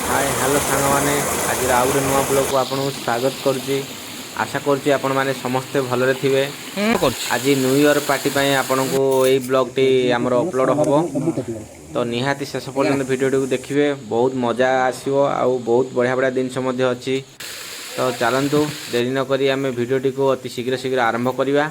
Hi hello सांग मैंने आज आउ गोटे नुआ ब्लॉग को आपको स्वागत करुच्ची। आशा करुच्ची आपण मैंने समस्ते भलरे थिबे। आज न्यू ईयर पार्टी पाई आपन को यही ब्लॉग टी आमर अपलोड हम तो निहाती शेष पर्यंत भिडियो टी देखिए। बहुत मजा आसो आउ बहुत बढ़िया बढ़िया जिनस अच्छी। तो चलतु देरी नक आम भिडियो टी को अति शीघ्र शीघ्र आरंभ करवा।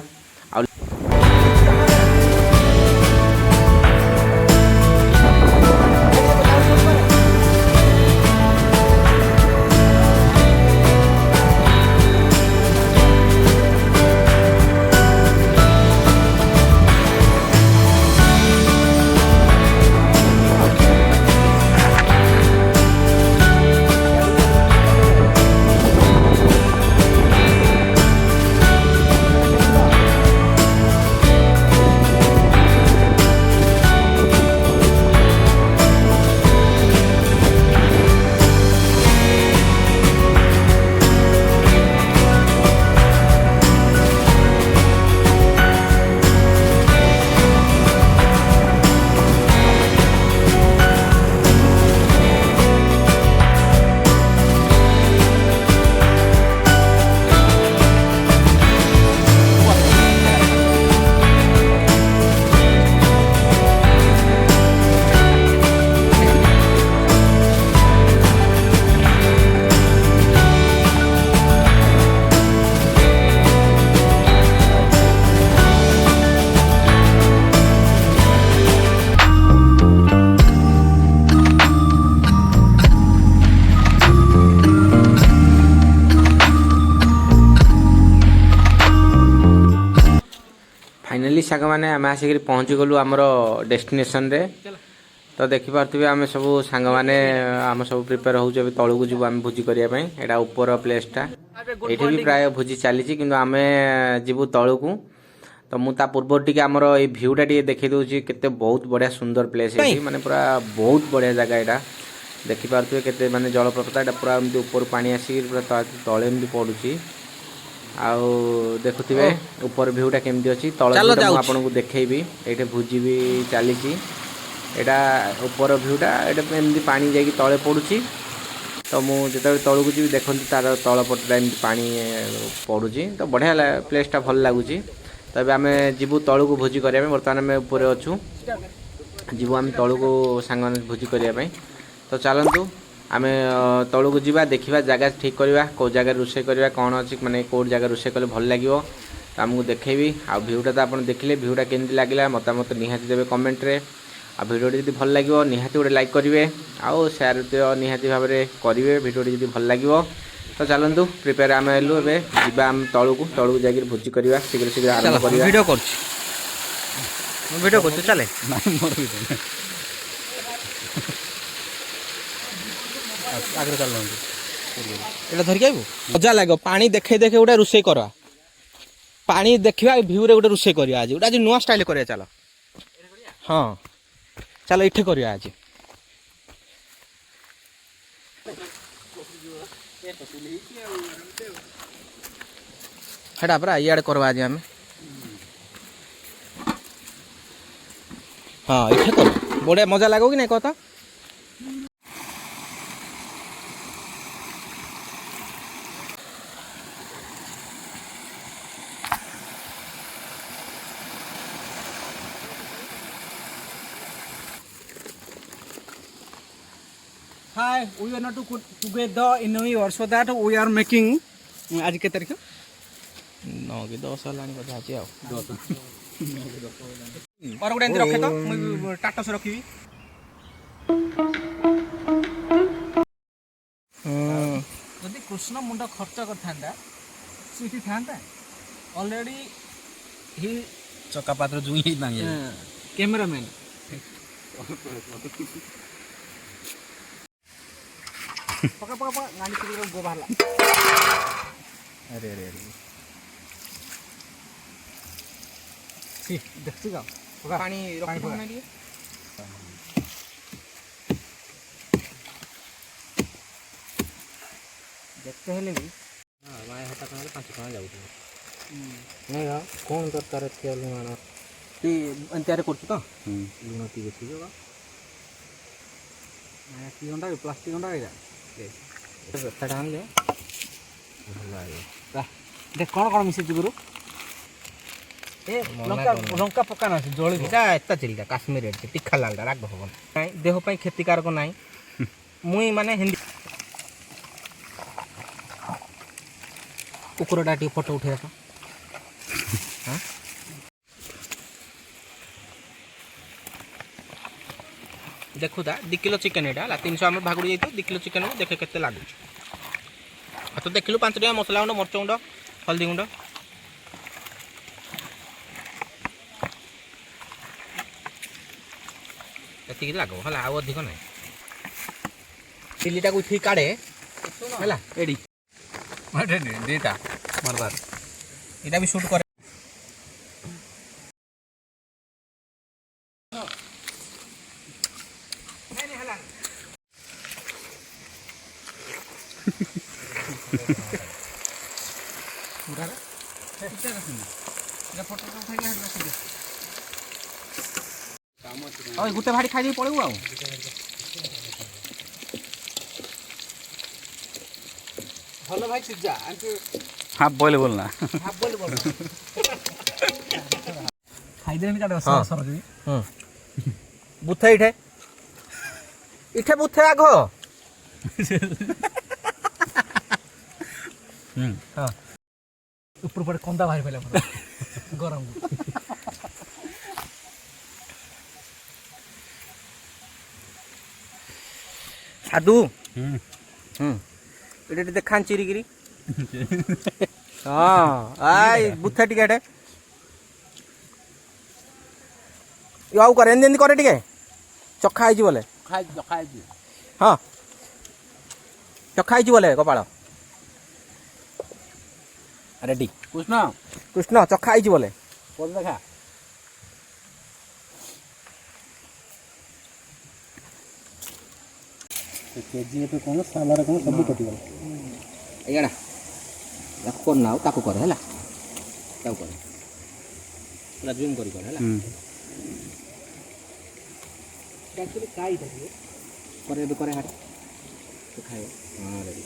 फाइनाली साग मैंने आम आसिक पहुँची गलु आमर डेस्टिनेशन रे। तो देखिपे आम सब सांग मैंने आम सब प्रिपेयर हो तौक जीव आम भोजी करने। यहाँ ऊपर प्लेसटा ये भी प्राय भोजी चली कि आम जीवु तौक। तो मुझे पूर्व टी आमर ये भ्यूटा टी देखी दूसरी के बहुत बढ़िया सुंदर प्लेस है। माने पूरा बहुत बढ़िया जगह यहाँ देखिपे के माने जलप्रपात यहाँ पूरा ऊपर पानी आसिक पूरा तले पड़ुची। आउ देखुथिबे ऊपर व्यूटा केमती अछि तळ आपन को देखैबी। एठे भुजी भी चली एटा ऊपर व्यूटा एटा एमती पानी जाकी तळे पडुची। तो मु जेते तळ को जी देखंती तार तळ पटला एमती पानी पडुची। तो बढ़िया प्लेसटा भल लागुची। तबे आमे जीवु तळ को भोजी करिया में वर्तमान में ऊपर अछु। जीवु आम तळ को सांगन भोजी करिया में। तो चलंतु आमे तौक जावा देखा जगह ठीक करवा कौ जगह रोषे करवा कौन अच्छी माने कौ जगह रोषे कले भल लगे तो आमको देखी। आ भ्यूटा तो आप देखिले भ्यूटा केमती लगे मतामत निहाती देवे कमेंट रे। आ भिडियो जब भल लगे निहाती गोटे लाइक करेंगे आउ सेयार तो निहाती भाव में करेंगे भिडियो जब भल लगे। तो चलतु प्रिपेयर आम हेलु ए आम तौक जाकर भोजी करवा शीघ्र शीघ्र आरंभ कर वीडियो कर चले आगे चल एटा धरिक आइबो मजा लागो। पानी देखे देखे गोटे रोषे कर पानी देखा भ्यू रे गोटे रोषे करवा। आज गोटे नुआ स्टाइल करवा चल। हाँ चल इठे करवा आज हेटा परा इयाडे करवा आज आम। हाँ इठे कर बढ़िया मजा लागो कि नहीं कहता। Hi, we are not together in New Year, so that we are making. आज के तारीख 9 कि 10 हलानी बधा अछि आ 10 और गुडे रखे तो मु टाटा से रखिबी। यदि कृष्ण मुंडा खर्च करथांदा सीटी थांदा ऑलरेडी ही चक्का पात्र जुई ही नाही कैमरामैन पका पका पका गाड़ी से गो बाहला। अरे अरे अरे सी देखছি का पानी रखी पका नहीं देखते हेले भी हां माय हटा काले 5 टका जाउथि नहीं हा कोन दरकार के लुना ती अंतरे करछ तो लुना ती बेसी जगा କି ଅଣ୍ଡା ପ୍ଲାଷ୍ଟିକ ଅଣ୍ଡା ଏଇଟା ସେଟା ଆଣିଲେ ଭଲ ଲାଗିବ। ଦେଖ କ'ଣ କ'ଣ ମିଶିଛି ଗୁରୁ ଏ ଲଙ୍କା ଲଙ୍କା ପକା ନାହିଁ ଜଳିବ। ଏଇଟା ଏତା ଚିଲିଟା କାଶ୍ମୀର ରେଡ୍ ତିଖା ଲାଲଟା ରାଗ ହବ ନାହିଁ, ଦେହ ପାଇଁ କ୍ଷତିକାରକ ନାହିଁ। ମୁଇଁ ମାନେ ହିନ୍ଦୀ କୁକୁରଟା ଟିକେ ଫଟୋ ଉଠେଇ ଆସ। ଦେଖୁଥା 2 କିଲୋ ଚିକେନ୍ ଏଇଟା ହେଲା 300 ଆମର ଭାଗୁଡ଼ି ଯାଇଥିବ 2 କିଲୋ ଚିକେନ୍ ଦେଖେ କେତେ ଲାଗୁଛି। ଆଉ ତ ଦେଖିଲୁ 5 ଟଙ୍କା ମସଲା ଗୁଣ୍ଡ ମରିଚ ଗୁଣ୍ଡ ହଳଦୀ ଗୁଣ୍ଡ ଏତିକି ଲାଗିବ ହେଲା, ଆଉ ଅଧିକ ନାହିଁ। ଚିଲିଟାକୁ ଉଠିକି କାଢ଼େ ହେଲା ଏଡି ଦିଟା ବରବାଦ ଏଇଟା ବି ସୁଟ୍ କରେ। ଗୋଟେ ଭାଡ଼ି ଖାଇଦେଇ ପଳେଇବୁ ଆଉ। ଭଲ ଭାଇ ସିଝା हाफ बॉईल बोलना ଖାଇଦେଲେଣି କାଟେ ହଁ। ସରଜି ବୁଥେ ଇଠେ ଇଠେ ବୁଥେ ଆଘ ହଁ ଉପର ପଟେ କନ୍ଦା ବାହାରି ପଇଲା ପୁରା ଗରମ ସାଧୁ ଏଇଟା ଟିକେ ଦେଖାନ୍ ଚିରିକିରି ହଁ ଆଇ ବୁଥେ ଟିକେ ଏଠେ ଆଉ କରେ ଏମିତି ଏମିତି କରେ ଟିକେ ଚଖା ହେଇଛି ବୋଲେ ଖାଇଛି ହଁ ଚଖା ହେଇଛି ବୋଲେ କପାଳ ରେଡି କୃଷ୍ଣ କୃଷ୍ଣ ଚଖା ହେଇଛି ବୋଲେ ପଦ ଦେଖା କେଜି ଏବେ କ'ଣ ସାଲାରେ କ'ଣ ସବୁ କଟିଗଲା ଏଇଟା ତାକୁ କରନା ଆଉ ତାକୁ କରେ ହେଲା ତାକୁ କରେ ପୁରା ଜୁମ୍ କରି କରେ ହେଲା करे ଏବେ କରେ ହାଟ ତୁ ଖାଇବ ହଁ ରେଡି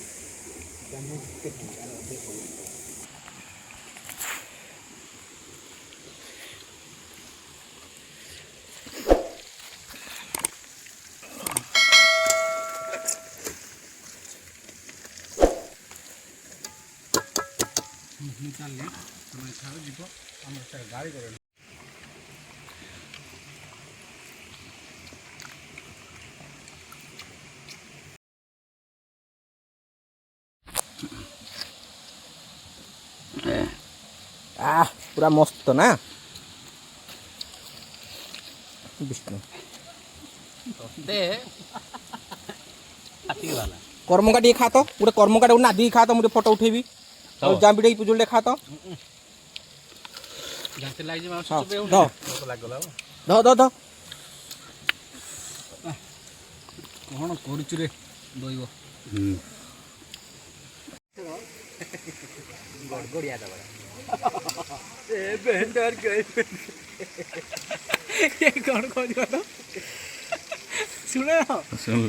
ଚାଲିଲେ ତମେ ଖାଅ ଯିବ ଆମର ସେ ଗାଡ଼ି করে पूरा मस्त ना विष्णु कर्मका टे खा तो गोटे कर्मका नादी खा तो मुझे फोटो उठेबी और जाम्बिड़े पुजुल खा तो ध ध ध କ'ଣ କରୁଛୁ ରେ ଦଇବ गड़गड़िया दबा କ'ଣ କରିବ ଶୁଣ सुन